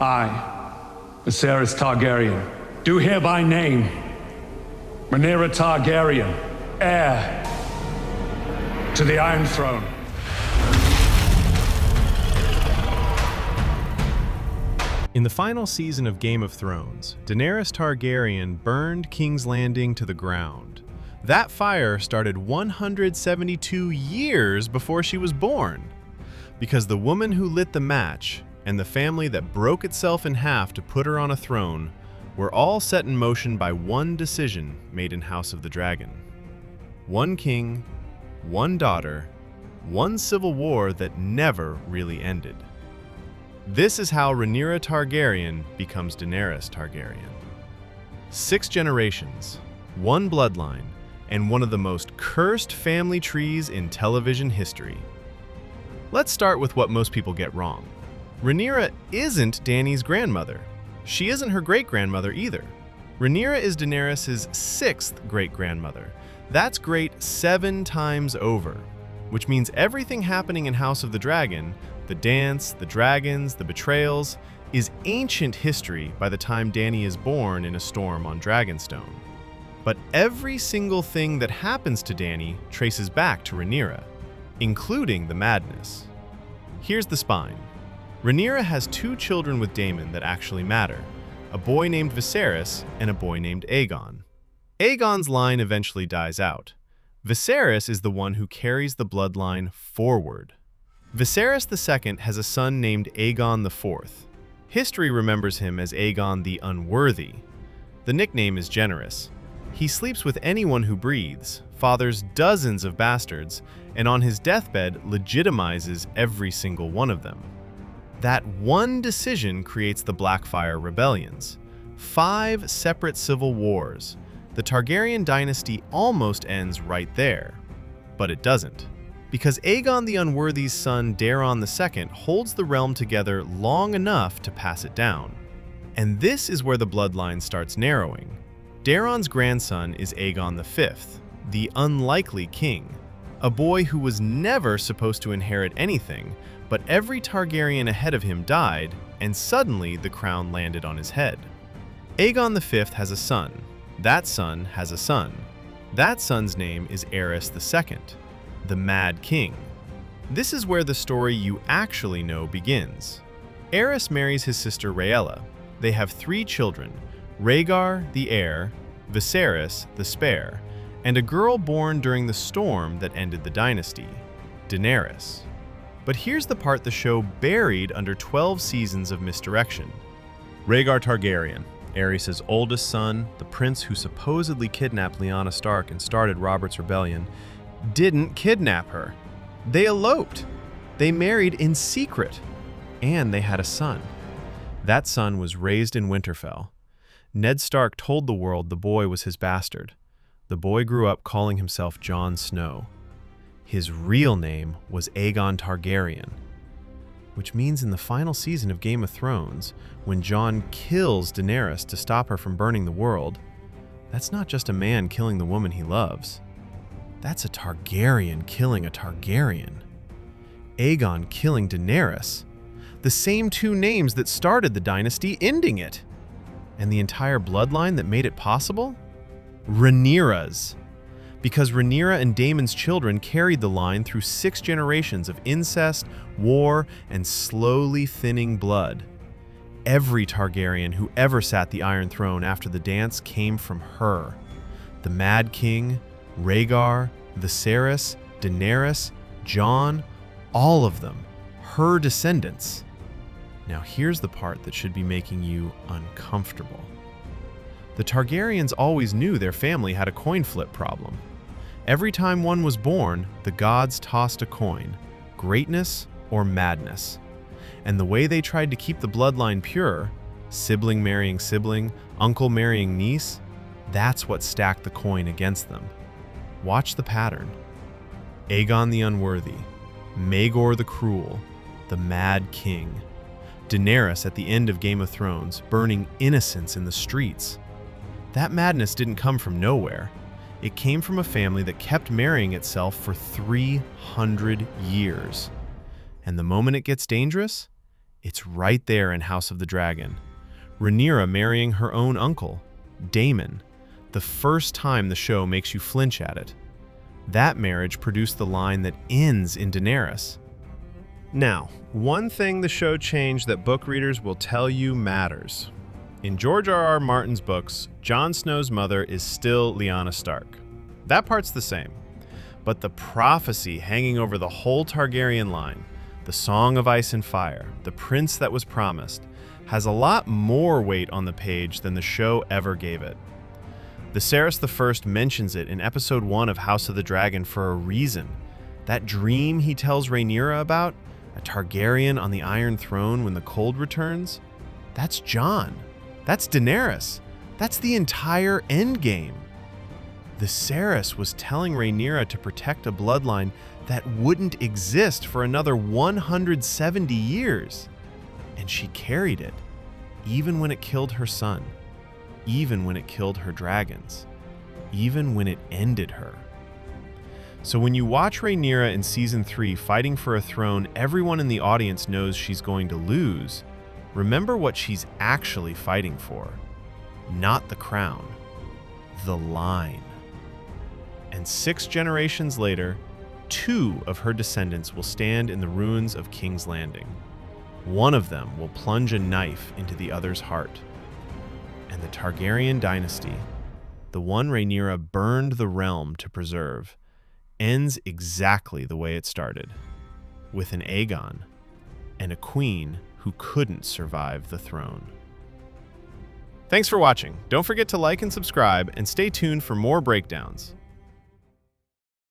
I, Daenerys Targaryen, do hereby name Rhaenyra Targaryen, heir to the Iron Throne. In the final season of Game of Thrones, Daenerys Targaryen burned King's Landing to the ground. That fire started 172 years before she was born, because the woman who lit the match and the family that broke itself in half to put her on a throne were all set in motion by one decision made in House of the Dragon. One king, one daughter, one civil war that never really ended. This is how Rhaenyra Targaryen becomes Daenerys Targaryen. 6 generations, one bloodline, and one of the most cursed family trees in television history. Let's start with what most people get wrong. Rhaenyra isn't Dany's grandmother. She isn't her great-grandmother either. Rhaenyra is Daenerys' 6th great-grandmother. That's great 7 times over, which means everything happening in House of the Dragon, the dance, the dragons, the betrayals, is ancient history by the time Dany is born in a storm on Dragonstone. But every single thing that happens to Dany traces back to Rhaenyra, including the madness. Here's the spine. Rhaenyra has 2 children with Daemon that actually matter, a boy named Viserys and a boy named Aegon. Aegon's line eventually dies out. Viserys is the one who carries the bloodline forward. Viserys II has a son named Aegon IV. History remembers him as Aegon the Unworthy. The nickname is generous. He sleeps with anyone who breathes, fathers dozens of bastards, and on his deathbed legitimizes every single one of them. That one decision creates the Blackfyre Rebellions, 5 separate civil wars. The Targaryen dynasty almost ends right there, but it doesn't, because Aegon the Unworthy's son Daeron II holds the realm together long enough to pass it down. And this is where the bloodline starts narrowing. Daeron's grandson is Aegon V, the unlikely king, a boy who was never supposed to inherit anything, but every Targaryen ahead of him died, and suddenly the crown landed on his head. Aegon V has a son. That son has a son. That son's name is Aerys II, the Mad King. This is where the story you actually know begins. Aerys marries his sister Rhaella. They have 3 children, Rhaegar, the heir, Viserys, the spare, and a girl born during the storm that ended the dynasty, Daenerys. But here's the part the show buried under 12 seasons of misdirection. Rhaegar Targaryen, Aerys' oldest son, the prince who supposedly kidnapped Lyanna Stark and started Robert's rebellion, didn't kidnap her. They eloped. They married in secret. And they had a son. That son was raised in Winterfell. Ned Stark told the world the boy was his bastard. The boy grew up calling himself Jon Snow. His real name was Aegon Targaryen, which means in the final season of Game of Thrones, when Jon kills Daenerys to stop her from burning the world, that's not just a man killing the woman he loves. That's a Targaryen killing a Targaryen. Aegon killing Daenerys, the same 2 names that started the dynasty, ending it. And the entire bloodline that made it possible? Rhaenyra's. Because Rhaenyra and Daemon's children carried the line through 6 generations of incest, war, and slowly thinning blood. Every Targaryen who ever sat the Iron Throne after the dance came from her. The Mad King, Rhaegar, Viserys, Daenerys, Jon, all of them, her descendants. Now here's the part that should be making you uncomfortable. The Targaryens always knew their family had a coin flip problem. Every time one was born, the gods tossed a coin, greatness or madness. And the way they tried to keep the bloodline pure, sibling marrying sibling, uncle marrying niece, that's what stacked the coin against them. Watch the pattern. Aegon the Unworthy, Maegor the Cruel, the Mad King, Daenerys at the end of Game of Thrones, burning innocents in the streets. That madness didn't come from nowhere. It came from a family that kept marrying itself for 300 years. And the moment it gets dangerous, It's right there in House of the Dragon. Rhaenyra marrying her own uncle, Daemon, the first time the show makes you flinch at it. That marriage produced the line that ends in Daenerys. Now, one thing the show changed that book readers will tell you matters. In George R.R. Martin's books, Jon Snow's mother is still Lyanna Stark. That part's the same. But the prophecy hanging over the whole Targaryen line, the Song of Ice and Fire, the prince that was promised, has a lot more weight on the page than the show ever gave it. Viserys I mentions it in Episode 1 of House of the Dragon for a reason. That dream he tells Rhaenyra about, a Targaryen on the Iron Throne when the cold returns, that's Jon. That's Daenerys. That's the entire endgame. Viserys was telling Rhaenyra to protect a bloodline that wouldn't exist for another 170 years. And she carried it, even when it killed her son, even when it killed her dragons, even when it ended her. So when you watch Rhaenyra in Season 3 fighting for a throne everyone in the audience knows she's going to lose, remember what she's actually fighting for. Not the crown, the line. And 6 generations later, 2 of her descendants will stand in the ruins of King's Landing. One of them will plunge a knife into the other's heart. And the Targaryen dynasty, the one Rhaenyra burned the realm to preserve, ends exactly the way it started, with an Aegon and a queen who couldn't survive the throne. Thanks for watching. Don't forget to like and subscribe, and stay tuned for more breakdowns.